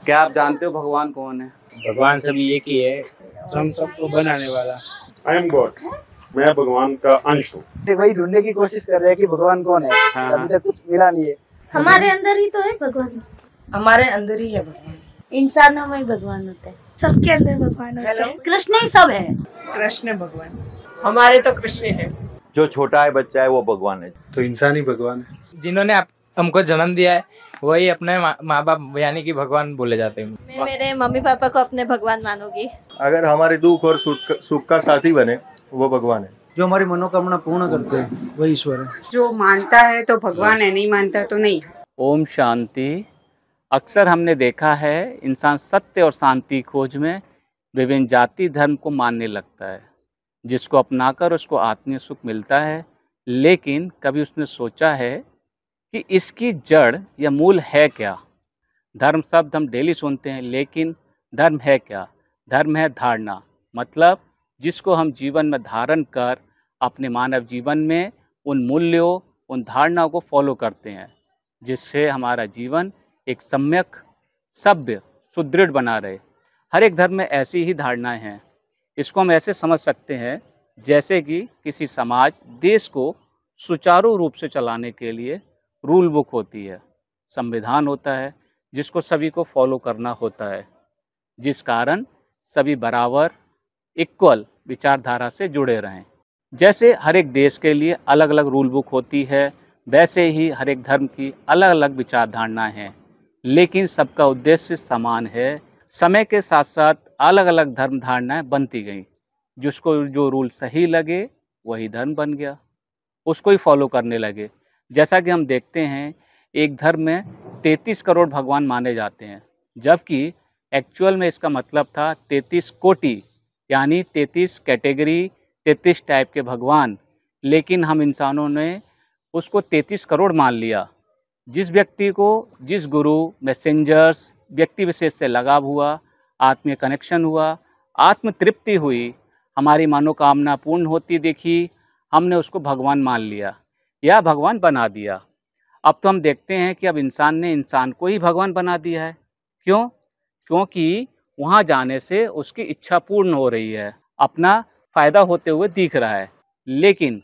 क्या आप जानते हो भगवान कौन है? भगवान सभी एक ही है, हम सबको बनाने वाला। आई एम गॉड, मैं भगवान का अंश हूँ। वही ढूंढने की कोशिश कर रहे हैं कि भगवान कौन है। हाँ। अभी तक कुछ मिला नहीं है। हमारे अंदर ही तो है भगवान, हमारे अंदर ही है भगवान। इंसानों में भगवान होता है, सबके अंदर भगवान होता है। कृष्ण ही सब है। कृष्ण भगवान, हमारे तो कृष्ण है। जो छोटा है बच्चा है वो भगवान है। तो इंसान ही भगवान है। जिन्होंने हमको जन्म दिया है वही अपने माँ बाप यानी कि भगवान बोले जाते हैं। मैं मेरे मम्मी पापा को अपने भगवान मानूंगी। अगर हमारे दुख और सुख का साथी बने वो भगवान है। जो हमारी मनोकामना पूर्ण करते हैं वही ईश्वर है। जो मानता है तो भगवान है, नहीं मानता तो नहीं। ओम शांति। अक्सर हमने देखा है इंसान सत्य और शांति की खोज में विभिन्न जाति धर्म को मानने लगता है, जिसको अपनाकर उसको आत्मीय सुख मिलता है। लेकिन कभी उसने सोचा है कि इसकी जड़ या मूल है क्या? धर्म शब्द हम डेली सुनते हैं, लेकिन धर्म है क्या? धर्म है धारणा, मतलब जिसको हम जीवन में धारण कर अपने मानव जीवन में उन मूल्यों, उन धारणाओं को फॉलो करते हैं, जिससे हमारा जीवन एक सम्यक, सभ्य, सुदृढ़ बना रहे। हर एक धर्म में ऐसी ही धारणाएं हैं। इसको हम ऐसे समझ सकते हैं जैसे कि किसी समाज, देश को सुचारू रूप से चलाने के लिए रूल बुक होती है, संविधान होता है, जिसको सभी को फॉलो करना होता है, जिस कारण सभी बराबर इक्वल विचारधारा से जुड़े रहें। जैसे हर एक देश के लिए अलग अलग रूल बुक होती है, वैसे ही हर एक धर्म की अलग अलग विचारधारणाएं हैं, लेकिन सबका उद्देश्य समान है। समय के साथ साथ अलग अलग धर्म धारणाएं बनती गईं। जिसको जो रूल सही लगे वही धर्म बन गया, उसको ही फॉलो करने लगे। जैसा कि हम देखते हैं एक धर्म में 33 करोड़ भगवान माने जाते हैं, जबकि एक्चुअल में इसका मतलब था 33 कोटि, यानी 33 कैटेगरी, 33 टाइप के भगवान। लेकिन हम इंसानों ने उसको 33 करोड़ मान लिया। जिस व्यक्ति को जिस गुरु, मैसेंजर्स, व्यक्ति विशेष से लगाव हुआ, आत्मीय कनेक्शन हुआ, आत्म तृप्ति हुई, हमारी मनोकामना पूर्ण होती देखी, हमने उसको भगवान मान लिया या भगवान बना दिया। अब तो हम देखते हैं कि अब इंसान ने इंसान को ही भगवान बना दिया है। क्यों? क्योंकि वहाँ जाने से उसकी इच्छा पूर्ण हो रही है, अपना फ़ायदा होते हुए दिख रहा है। लेकिन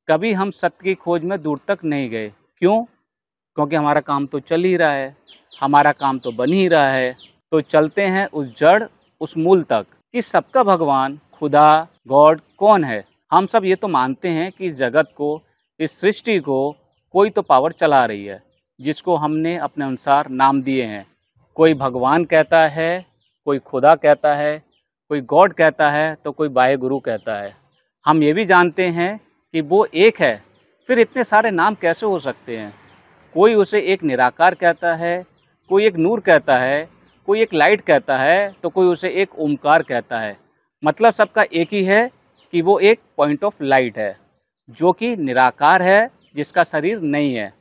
कभी हम सत्य की खोज में दूर तक नहीं गए। क्यों? क्योंकि हमारा काम तो चल ही रहा है, हमारा काम तो बन ही रहा है। तो चलते हैं उस जड़, उस मूल तक कि सबका भगवान, खुदा, गॉड कौन है। हम सब ये तो मानते हैं कि इस जगत को, इस सृष्टि को कोई तो पावर चला रही है, जिसको हमने अपने अनुसार नाम दिए हैं। कोई भगवान कहता है, कोई खुदा कहता है, कोई गॉड कहता है, तो कोई बाह्य गुरु कहता है। हम ये भी जानते हैं कि वो एक है, फिर इतने सारे नाम कैसे हो सकते हैं? कोई उसे एक निराकार कहता है, कोई एक नूर कहता है, कोई एक लाइट कहता है, तो कोई उसे एक ओमकार कहता है। मतलब सबका एक ही है कि वो एक पॉइंट ऑफ लाइट है, जो कि निराकार है, जिसका शरीर नहीं है।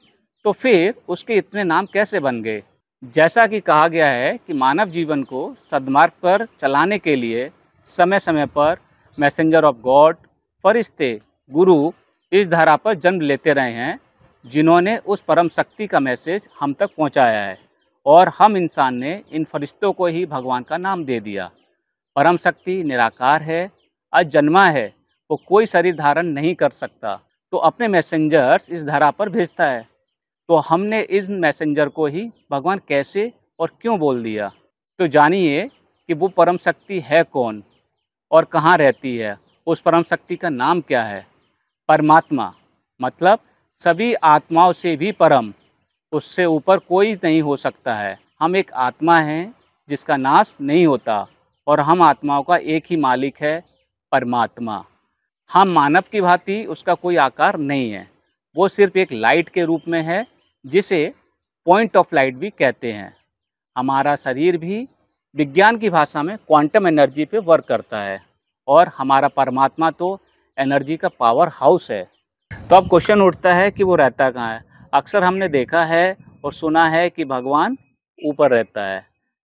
तो फिर उसके इतने नाम कैसे बन गए? जैसा कि कहा गया है कि मानव जीवन को सद्मार्ग पर चलाने के लिए समय समय पर मैसेंजर ऑफ गॉड, फरिश्ते, गुरु इस धारा पर जन्म लेते रहे हैं, जिन्होंने उस परम शक्ति का मैसेज हम तक पहुंचाया है। और हम इंसान ने इन फरिश्तों को ही भगवान का नाम दे दिया। परम शक्ति निराकार है, अजन्मा है, वो कोई शरीर धारण नहीं कर सकता, तो अपने मैसेंजर्स इस धरा पर भेजता है। तो हमने इस मैसेंजर को ही भगवान कैसे और क्यों बोल दिया? तो जानिए कि वो परम शक्ति है कौन और कहाँ रहती है। उस परम शक्ति का नाम क्या है? परमात्मा, मतलब सभी आत्माओं से भी परम, उससे ऊपर कोई नहीं हो सकता है। हम एक आत्मा हैं जिसका नाश नहीं होता, और हम आत्माओं का एक ही मालिक है, परमात्मा। हम मानव की भांति उसका कोई आकार नहीं है, वो सिर्फ एक लाइट के रूप में है, जिसे पॉइंट ऑफ लाइट भी कहते हैं। हमारा शरीर भी विज्ञान की भाषा में क्वांटम एनर्जी पे वर्क करता है, और हमारा परमात्मा तो एनर्जी का पावर हाउस है। तो अब क्वेश्चन उठता है कि वो रहता कहाँ है? अक्सर हमने देखा है और सुना है कि भगवान ऊपर रहता है,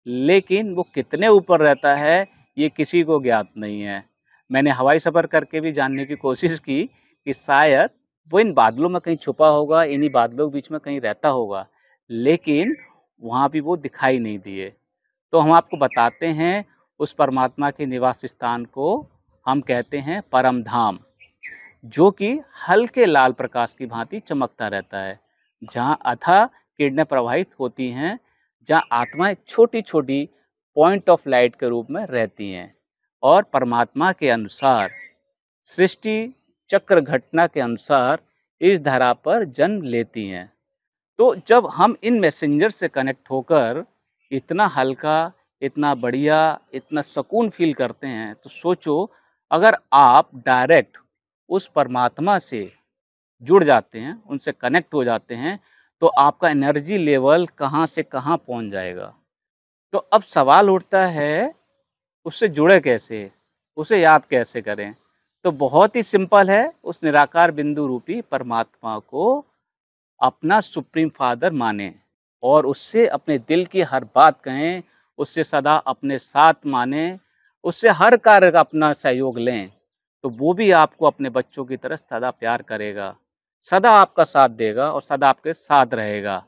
लेकिन वो कितने ऊपर रहता है ये किसी को ज्ञात नहीं है। मैंने हवाई सफ़र करके भी जानने की कोशिश की कि शायद वो इन बादलों में कहीं छुपा होगा, इन्हीं बादलों के बीच में कहीं रहता होगा, लेकिन वहाँ भी वो दिखाई नहीं दिए। तो हम आपको बताते हैं उस परमात्मा के निवास स्थान को हम कहते हैं परम धाम, जो कि हल्के लाल प्रकाश की भांति चमकता रहता है, जहाँ अथाह किरणें प्रवाहित होती हैं, जहाँ आत्माएं छोटी छोटी पॉइंट ऑफ लाइट के रूप में रहती हैं और परमात्मा के अनुसार सृष्टि चक्र घटना के अनुसार इस धरा पर जन्म लेती हैं। तो जब हम इन मैसेंजर से कनेक्ट होकर इतना हल्का, इतना बढ़िया, इतना सुकून फील करते हैं, तो सोचो अगर आप डायरेक्ट उस परमात्मा से जुड़ जाते हैं, उनसे कनेक्ट हो जाते हैं, तो आपका एनर्जी लेवल कहाँ से कहाँ पहुँच जाएगा। तो अब सवाल उठता है उससे जुड़े कैसे, उसे याद कैसे करें। तो बहुत ही सिंपल है, उस निराकार बिंदु रूपी परमात्मा को अपना सुप्रीम फादर माने और उससे अपने दिल की हर बात कहें, उससे सदा अपने साथ माने, उससे हर कार्य का अपना सहयोग लें, तो वो भी आपको अपने बच्चों की तरह सदा प्यार करेगा, सदा आपका साथ देगा और सदा आपके साथ रहेगा।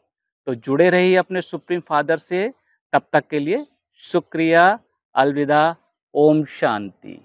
तो जुड़े रहिए अपने सुप्रीम फादर से। तब तक के लिए शुक्रिया, अलविदा, ओम शांति।